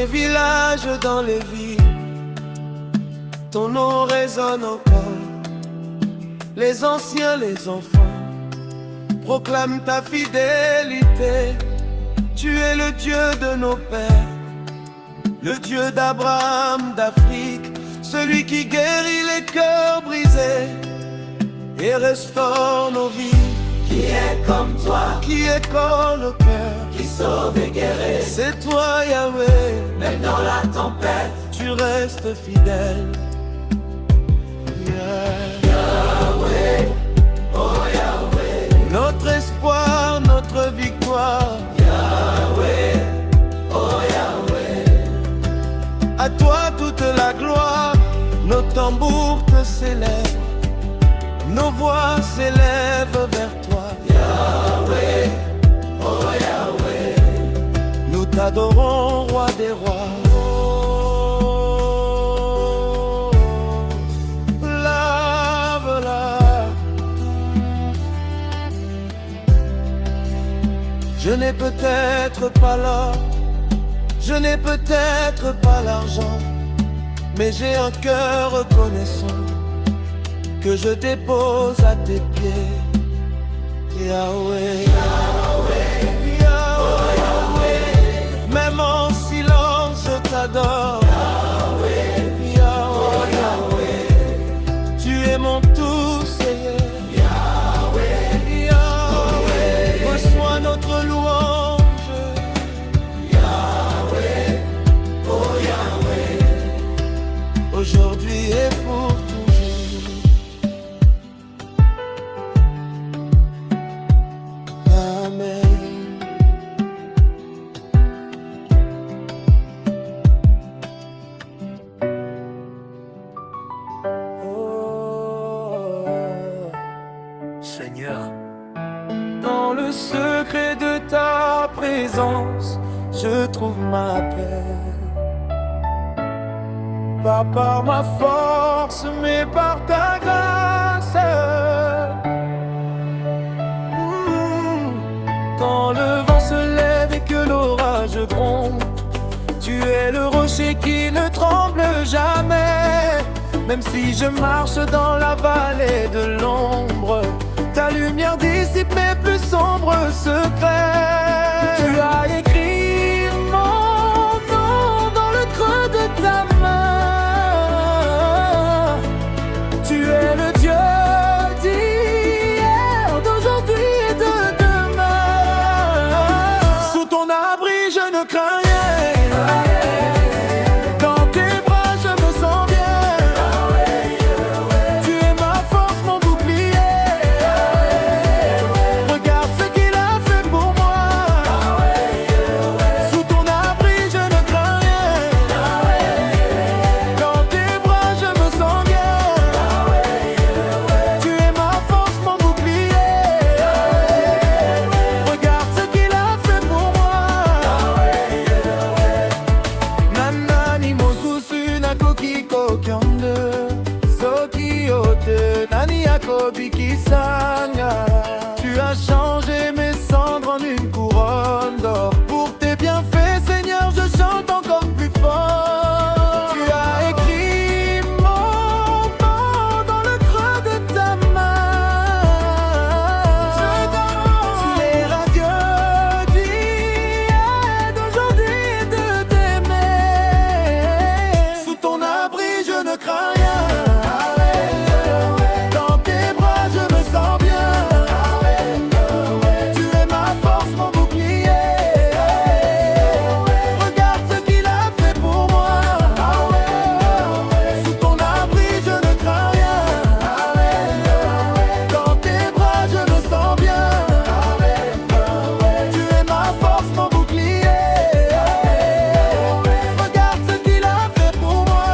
les villages, dans les villes, ton nom résonne encore. Les anciens, les enfants proclament ta fidélité. Tu es le Dieu de nos pères, le Dieu d'Abraham, d'Afrique, celui qui guérit les cœurs brisés et restaure nos vies. Qui est comme toi, Qui école le cœur, qui sauve et guérit, c'est toi Yahweh. même dans la tempête. Tu restes fidèle. Yahweh, oh Yahweh, Notre espoir, notre victoire. Yahweh, oh Yahweh, À toi toute la gloire. Nos tambours te célèbrent, nos voix s'élèvent vers toi. Yahweh, oh Yahweh, Nous t'adorons, roi des rois. Oh, lave-la. Je n'ai peut-être pas l'or, je n'ai peut-être pas l'argent, mais j'ai un cœur reconnaissant que je dépose à tes pieds. Yahweh, Yahweh, Yahweh, même en silence je t'adore. Yahweh, Yahweh, tu es mon tout Seigneur. Yahweh, Yahweh, reçois notre louange. Yahweh, oh Yahweh, Aujourd'hui et pour toujours. Amen. Oh, Seigneur, dans le secret de ta présence, je trouve ma paix. Pas par ma force, mais par ta grâce. Quand le vent se lève et que l'orage gronde, tu es le rocher qui ne tremble jamais. Même si je marche dans la vallée de l'ombre, ta lumière dissipe mes plus sombres secrets. Tu as écrit mon nom dans le creux de ta main. Tu es le Dieu d'hier, d'aujourd'hui et de demain. Sous ton abri, je ne crains rien. Dans tes bras, je me sens bien. Tu es ma force, mon bouclier. Regarde ce qu'il a fait pour moi. Sous ton abri, je ne crains rien. Dans tes bras, je me sens bien. Tu es ma force, mon bouclier. Regarde ce qu'il a fait pour moi. Nanani mosusu na koki kokyonde, soki ote nani akobi kisanga. Tu as changé mes cendres en une couronne d'or. Pour tes bienfaits, Seigneur, je chante encore plus fort. Tu as écrit mon nom dans le creux de ta main. Tu es radieux d'hier, d'aujourd'hui et de demain. Sous ton abri, je ne crains rien. Dans tes bras, je me sens bien. Tu es ma force, mon bouclier. Regarde ce qu'il a fait pour moi. Sous ton abri, je ne crains rien. Dans tes bras, je me sens bien. Tu es ma force, mon bouclier. Regarde ce qu'il a fait pour moi.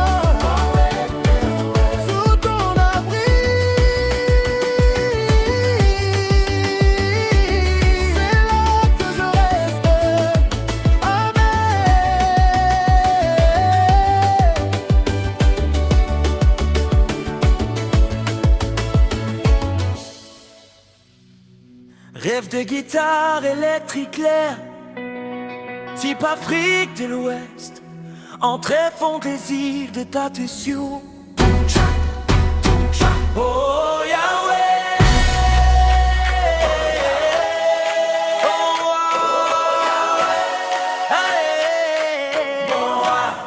Sous ton abri, c'est là que je reste. Amen. Rêve de guitare électrique claire, type Afrique de l'Ouest. en très fantaisie de ta tession. Oh Yahweh,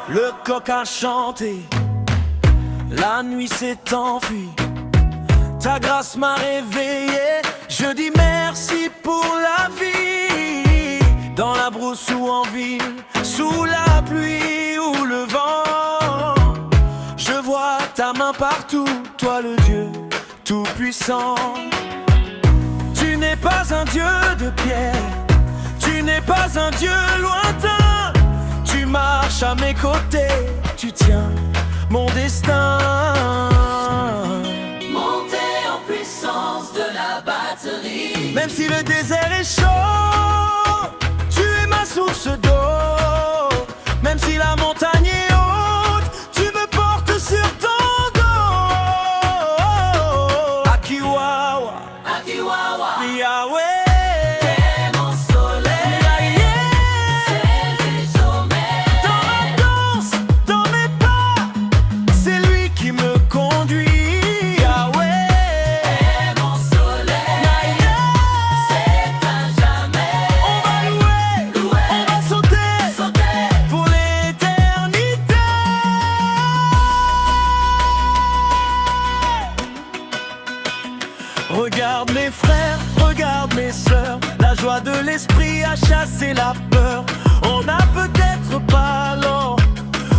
le coq a chanté, la nuit s'est enfuie, ta grâce m'a réveillé. Je dis merci pour la vie, dans la brousse ou en ville, sous la pluie ou le vent. Je vois ta main partout, toi le Dieu tout-puissant. Tu n'es pas un Dieu de pierre, tu n'es pas un Dieu lointain. Tu marches à mes côtés, tu tiens mon destin. Montez en puissance de la batterie. Même si le désert est chaud, tu es ma source d'eau. Même si la montagne est haute, tu me portes sur ton dos. Akiwawa, Akiwawa, Yahweh. Regarde mes frères, regarde mes sœurs, la joie de l'esprit a chassé la peur. On n'a peut-être pas l'or,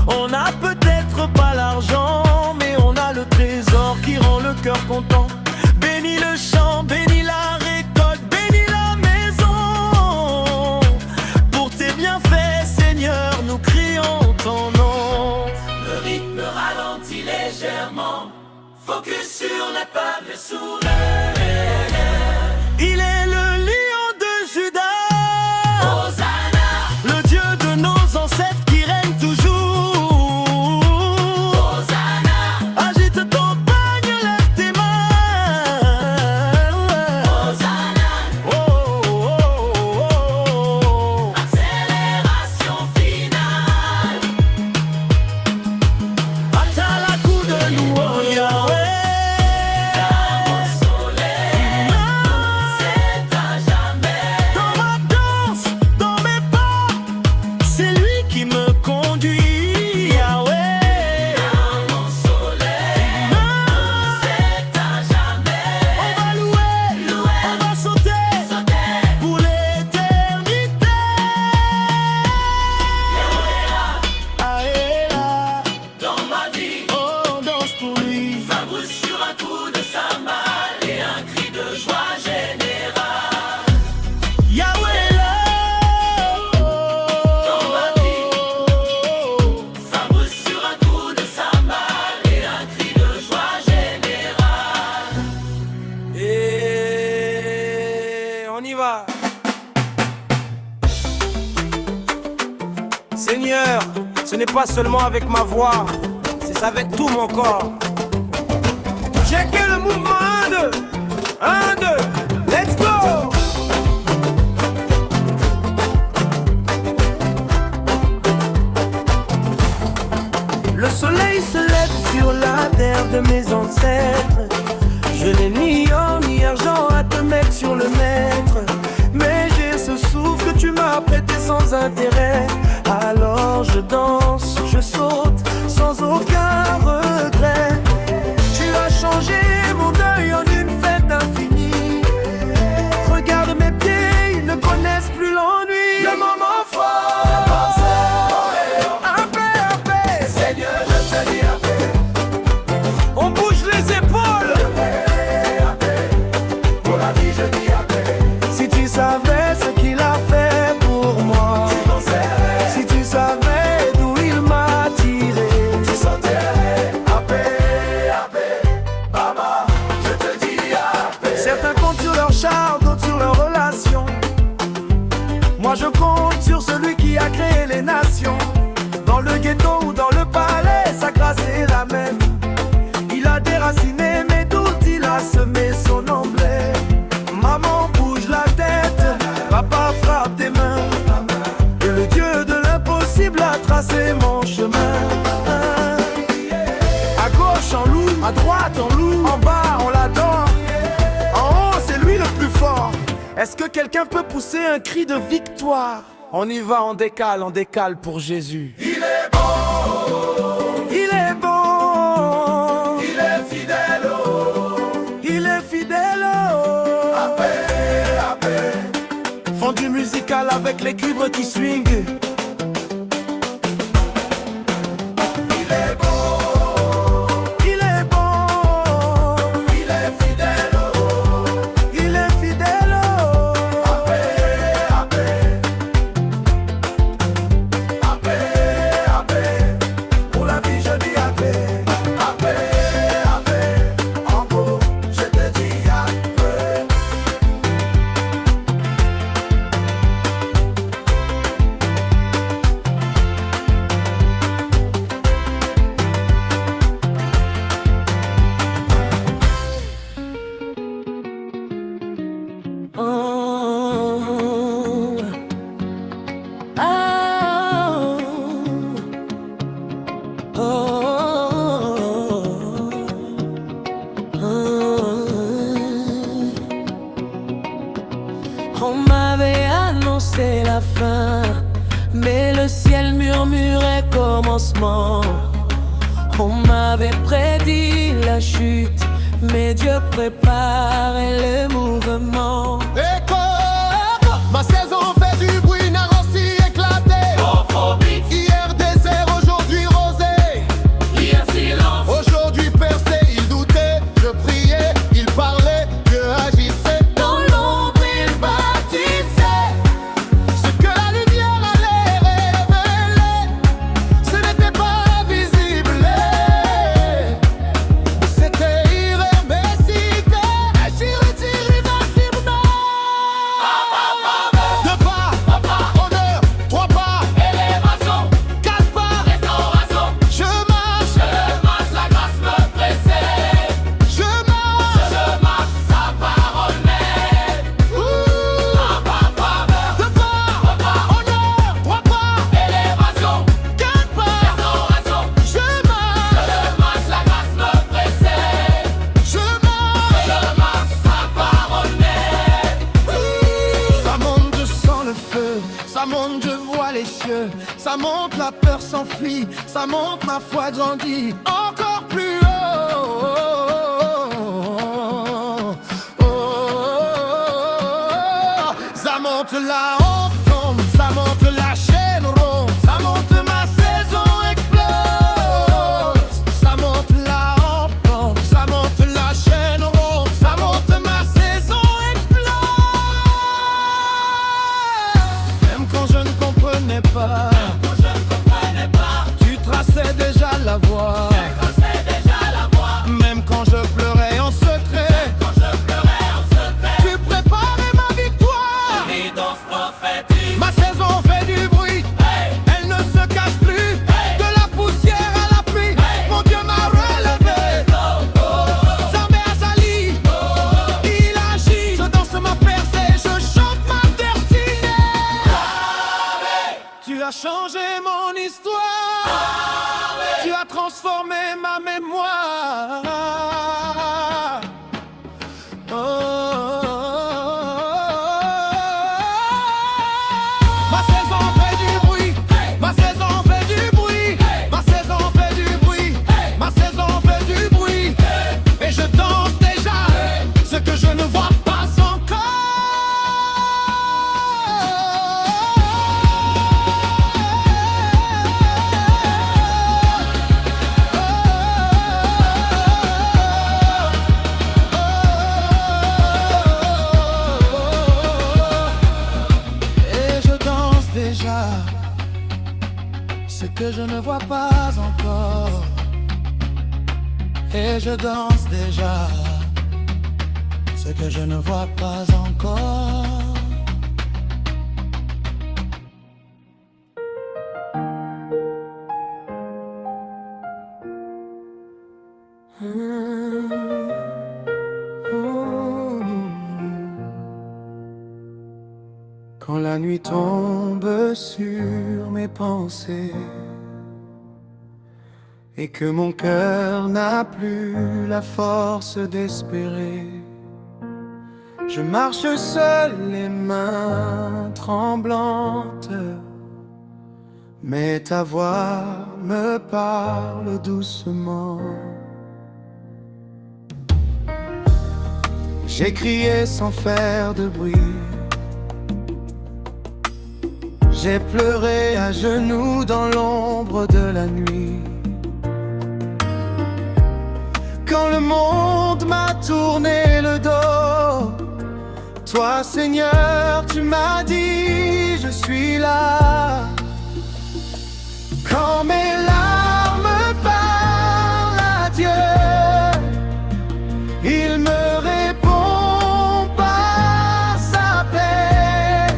on n'a peut-être pas l'argent, mais on a le trésor qui rend le cœur content. Bénis le champ, bénis la récolte, bénis la maison. Pour tes bienfaits, Seigneur, nous crions ton nom. le rythme ralentit légèrement. Focus sur les pas, le sourire. Il est le lion de Juda, Hosanna, le Dieu de nos ancêtres qui règne toujours. Hosanna, Agite ton pagne, lève tes mains. Hosanna, Oh, oh, oh, oh. accélération finale. Atalakou de nous, oh Yahweh. Au soleil, c'est à jamais. Dans ma danse, dans mes pas, c'est lui qui me conduit, Yahweh. Au soleil, c'est à jamais. On va louer, on va sauter pour l'éternité. Aïe là, Dans ma vie, on danse pour lui. ça brûle sur un coup de cymbale et un cri de joie générale. Yahweh là, Dans ma vie, ça brûle sur un coup de cymbale et un cri de joie générale. et on y va. Seigneur, ce n'est pas seulement avec ma voix, c'est avec tout mon corps. Checkez le mouvement, 1, 2, let's go! Le soleil se lève sur la terre de mes ancêtres. Je n'ai ni or ni argent à te mettre sur le maître, mais j'ai ce souffle que tu m'as prêté sans intérêt. Alors je danse, je saute sans aucun regret. Tu as changé mon deuil en une fête infinie. Regarde mes pieds, ils ne connaissent plus l'ennui. Le moment fort, après, Seigneur, je te dis on bouge les épaules. pour la vie, je dis Si tu savais ce qu'il a fait pour moi, si tu savais d'où il m'a tiré, tu sentirais Baba, je te dis certains comptent sur leur char, d'autres sur leur relation. Moi je compte sur celui qui a créé les nations. Dans le ghetto ou dans le palais, sa grâce est la même. Il a déraciné mes doutes, il a semé son emblème. Maman bouge la tête, papa frappe tes mains. Et le Dieu de l'impossible a tracé mon chemin. Est-ce que quelqu'un peut pousser un cri de victoire? On y va, on décale pour Jésus. Il est bon, Il est bon, il est fidèle, il est fidèle. Fondu musical avec les cuivres qui swingent. il est bon, Il est bon, il est fidèle, il est fidèle. pour la vie je dis Abbé, en gros je te dis Abbé. Oh, ah, On m'avait annoncé la fin, mais le ciel murmurait commencement. On m'avait prédit la chute, mais Dieu préparait le mouvement. Écho, ma saison fait du bruit, Narossi éclaté. Hier désert, aujourd'hui rosé. Hier silence, Aujourd'hui percé, il doutait, je priais, il parlait, Dieu agissait. Dans l'ombre, il bâtissait. Ce que la lumière allait révéler, ce n'était pas visible. C'était irrémissible, irréversible. Deux pas, honneur, trois pas, élévation, quatre pas. restauration. Je marche, La grâce me précède. je marche. Je marche, sa parole m'aide. Deux pas, honneur, trois pas, Élévation, quatre pas. restauration. Je marche, La grâce me précède. je marche. Je marche, sa parole m'aide. Ça monte, je sens le feu. Ça monte, je vois les cieux. Ça monte, la peur s'enfuit. Ça monte, ma foi grandit. Encore plus haut. Ça monte là, on tombe. Ça monte, la chaîne ronde. Ça monte, ma saison explose. Ça monte là, on tombe. Ça monte, la chaîne ronde. Ça monte, ma saison explose. Même quand je ne comprenais pas, tu traçais déjà la voie. Même quand je pleurais en secret, tu préparais ma victoire. Danse prophétique. Ma saison fait du bruit, elle ne se cache plus. De la poussière à la pluie, mon Dieu m'a relevé. Zambé Azali, il agit. Je danse ma percée, je chante ma destinée. Tu as changé mon histoire, tu as transformé ma mémoire. Ma saison fait du bruit, ma saison fait du bruit, ma saison fait du bruit, ma saison fait du bruit. Et je danse déjà ce que je ne vois pas encore. Et je danse déjà ce que je ne vois pas encore. Et je danse déjà ce que je ne vois pas encore. Quand la nuit tombe sur mes pensées et que mon cœur n'a plus la force d'espérer, Je marche seul, les mains tremblantes, mais ta voix me parle doucement. J'ai crié sans faire de bruit, j'ai pleuré à genoux dans l'ombre de la nuit. Quand le monde m'a tourné le dos, toi Seigneur, tu m'as dit, je suis là. Quand mes larmes parlent à Dieu, il me répond par sa paix.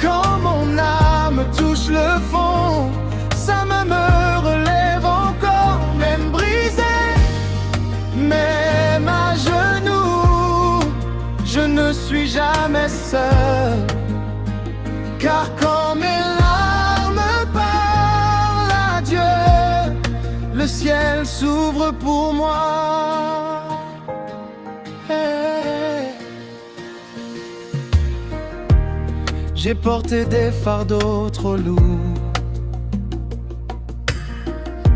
Quand mon âme touche le fond, ça me relève encore, même brisé, même à genoux. Je ne suis jamais seul, car quand mes larmes parlent à Dieu, le ciel s'ouvre pour moi. Hey. J'ai porté des fardeaux trop lourds,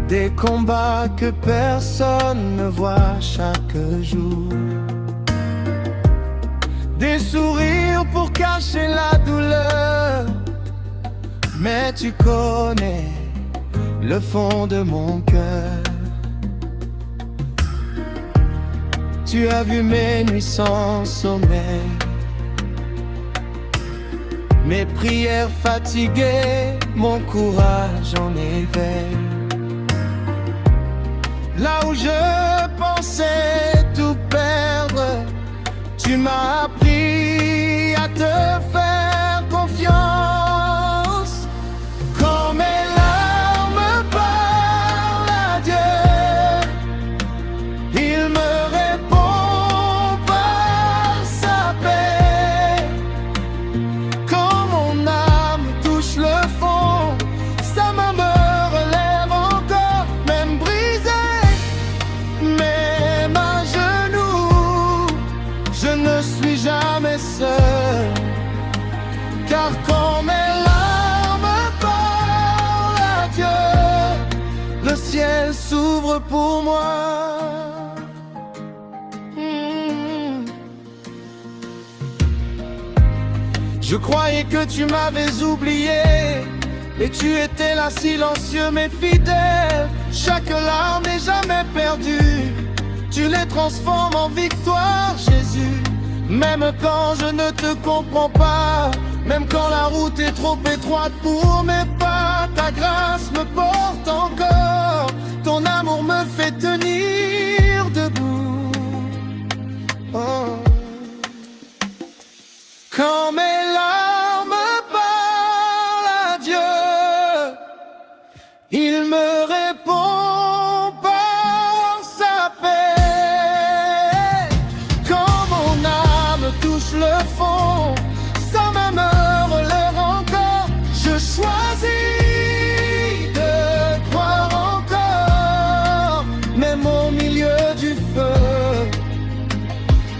des combats que personne ne voit chaque jour, des sourires pour cacher la douleur. Mais tu connais le fond de mon cœur. Tu as vu mes nuits sans sommeil, mes prières fatiguées, mon courage en éveil. Là où je pensais tout perdre, tu m'as appris à te faire confiance. Quand mes larmes parlent à Dieu, il me répond par sa paix. Quand mon âme touche le fond, sa main me relève encore, même brisé, même à genoux. Je ne suis jamais seul, car quand mes larmes parlent à Dieu, le ciel s'ouvre pour moi. Je croyais que tu m'avais oublié, et tu étais là silencieux mais fidèle. Chaque larme n'est jamais perdue, tu les transformes en victoire, Jésus. Même quand je ne te comprends pas, même quand la route est trop étroite pour mes pas, ta grâce me porte encore, ton amour me fait tenir debout. Oh. Quand mes larmes parlent à Dieu, il me répond par sa paix. Quand mon âme touche le fond, sa main me relève encore. Je choisis de croire encore, même au milieu du feu.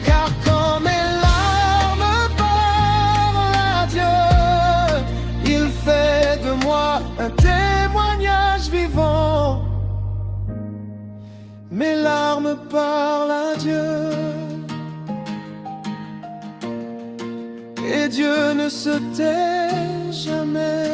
Car quand mes larmes parlent à Dieu, il fait de moi un témoignage vivant. Mes larmes parlent à Dieu, et Dieu ne se tait jamais.